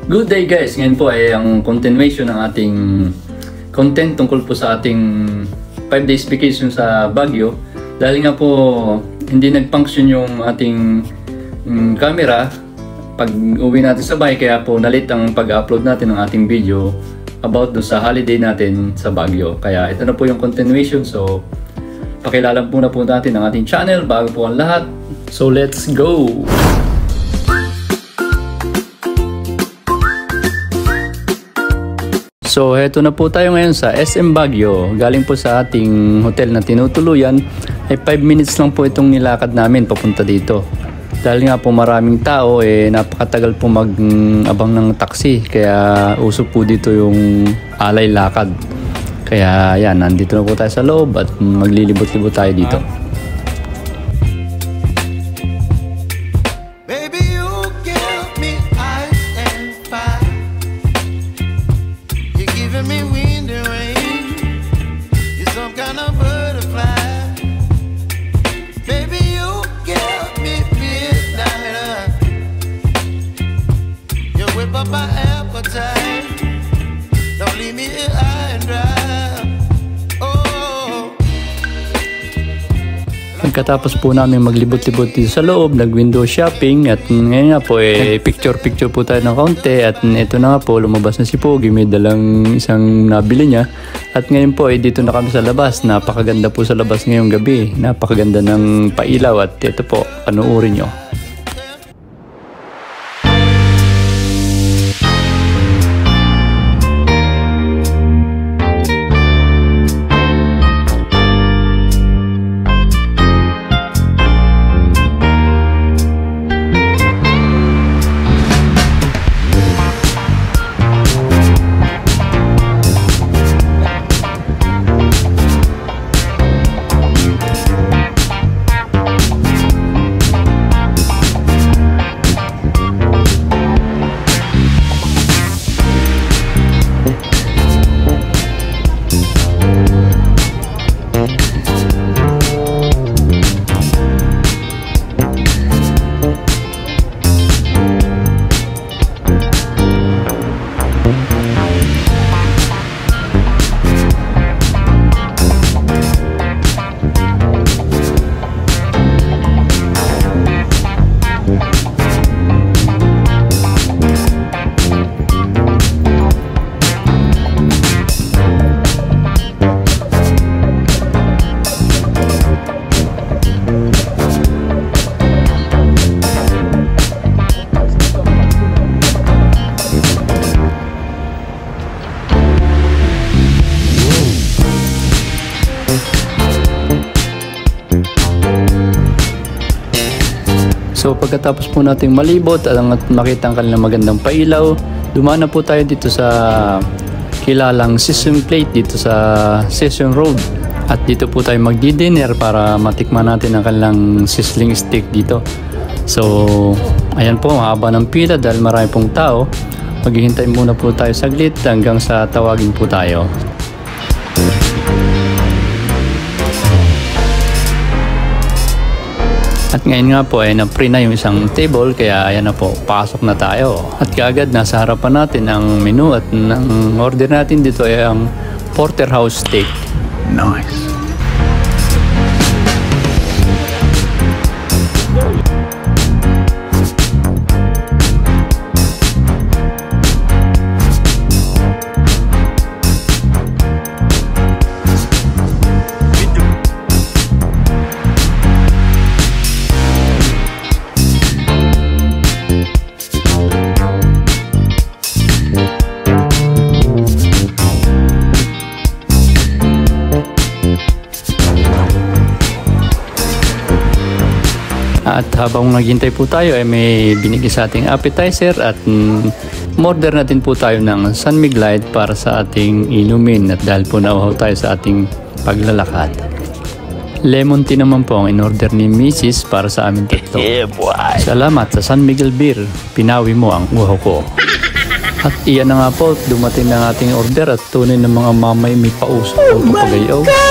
Good day guys! Ngayon po ay ang continuation ng ating content tungkol po sa ating 5 days vacation sa Baguio. Dahil nga po hindi nag-function yung ating camera pag uwi natin sa bahay, kaya po nalit ang pag-upload natin ng ating video about do sa holiday natin sa Baguio. Kaya ito na po yung continuation, so pakilala muna po natin ang ating channel bago po ang lahat. So let's go! So, heto na po tayo ngayon sa SM Baguio. Galing po sa ating hotel na tinutuluyan, ay 5 minutes lang po itong nilakad namin papunta dito. Dahil nga po maraming tao, napakatagal po mag-abang ng taxi. Kaya uso po dito yung alay lakad. Kaya yan, nandito na po tayo sa loob at maglilibot-libot tayo dito. Pagkatapos po namin maglibot-libot dito sa loob, nag-window shopping at ngayon nga po picture-picture po tayo ng kaunti at ito na nga po, lumabas na si Pogi, may dalang isang nabili niya at ngayon po dito na kami sa labas. Napakaganda po sa labas ngayong gabi, napakaganda ng pailaw at ito po, panuorin nyo. So pagkatapos po nating malibot at makita ang kanilang magandang pailaw, dumaan na po tayo dito sa kilalang Session Plate dito sa Session Road. At dito po tayo magdi-dinner para matikman natin ang kanilang sizzling steak dito. So ayan po, mahaba ng pila dahil marami pong tao. Maghihintay muna po tayo saglit hanggang sa tawagin po tayo. At ngayon nga po ay na-free na yung isang table, kaya ayan na po, pasok na tayo. At kaagad nasa harapan natin ang menu at ang order natin dito ay ang porterhouse steak. Nice! At habang naghintay po tayo ay may binigay sa ating appetizer at order natin po tayo ng San Mig Light para sa ating inumin at dahil po nauhaw tayo sa ating paglalakad. Lemon tea naman po ang in-order ni Mrs. para sa amin tatlo. Salamat sa San Miguel Beer, pinawi mo ang uhaw ko. At iyan na nga po, dumating na ang ating order at tunay ng mga mamay may pausok o papagayaw. Wow!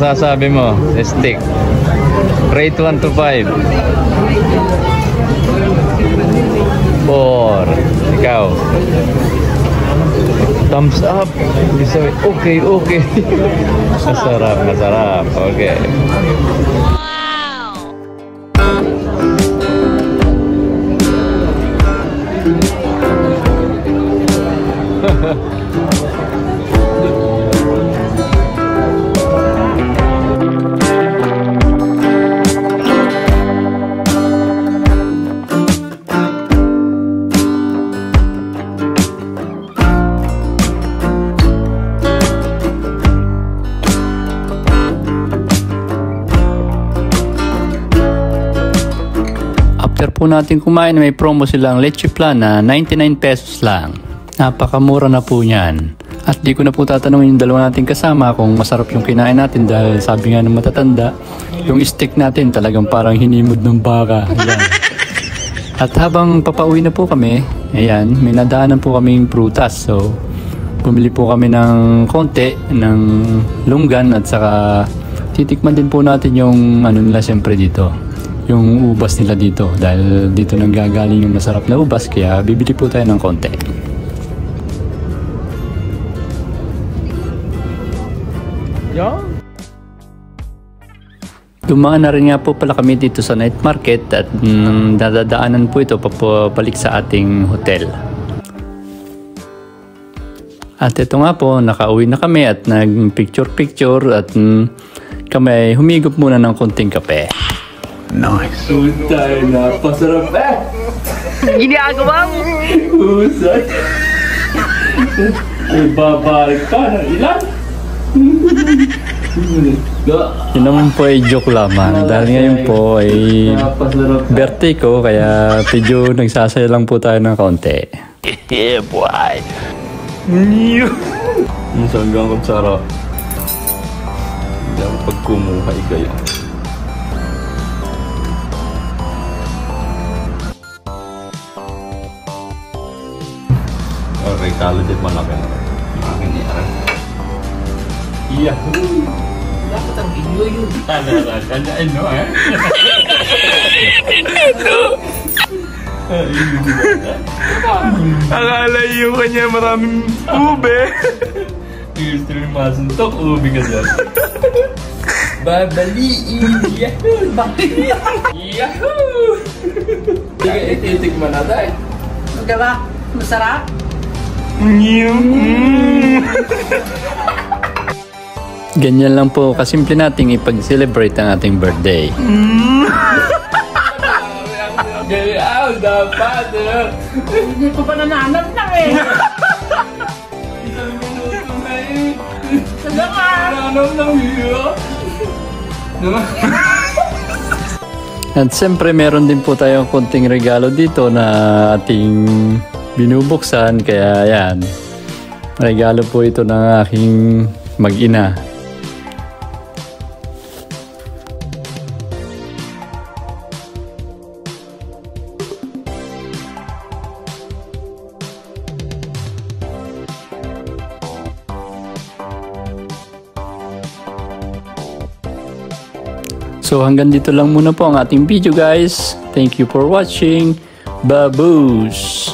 masasabi mo sa stick? Rate 1 to 5. 4. Ikaw. Thumbs up. Okay, okay. Masarap, masarap. Okay. After po natin kumain, may promo silang leche plan na 99 pesos lang. Napakamura na po niyan. At di ko na po tatanungin yung dalawa nating kasama kung masarap yung kinain natin dahil sabi nga ng matatanda, yung steak natin talagang parang hinimod ng baka. Ayan. At habang papauwi na po kami, ayan, may nadaanan po kaming prutas. So, bumili po kami ng konti ng lunggan at saka titikman din po natin yung ano nila siyempre dito. Yung ubas nila dito dahil dito nang gagaling yung masarap na ubas kaya bibili po tayo ng konti. Dumaan na rin nga po pala kami dito sa night market at dadadaanan po ito papalik sa ating hotel. At ito nga po, nakauwi na kami at nag-picture-picture at kami humigop muna ng konting kape. Nice. Utay na pasarap eh. Ginagawa mo. Usay. Ay babalik ka ng ilan? Yun naman po ay joke lamang dahil ngayon po ay birthday ko kaya medyo nagsasaya lang po tayo ng konti. Yeah boy. Hanggang kong sarap. Hindi ako pagkumuhay kayo. Okay, talo din malaki na. Akin niya. Yahoo! Dapat ang video yun. Ano eh? Akala yung kanya maraming ube. Gusto rin masuntok, ubi ka dyan. Babaliin. Yahoo! Bakit? Yahoo! Sige, ititikman na tayo. Magkaba? Masarap? Ganyan lang po kasimple nating ipag-celebrate ang ating birthday. Ganyan, dapat. Hindi ko pa nananap lang eh. Isang minuto na eh. Saga ka. Nananap ng hiyo. At siyempre meron din po tayong konting regalo dito na ating binubuksan kaya yan. Regalo po ito ng aking mag-ina. So hanggang dito lang muna po ang ating video guys. Thank you for watching. Baboos!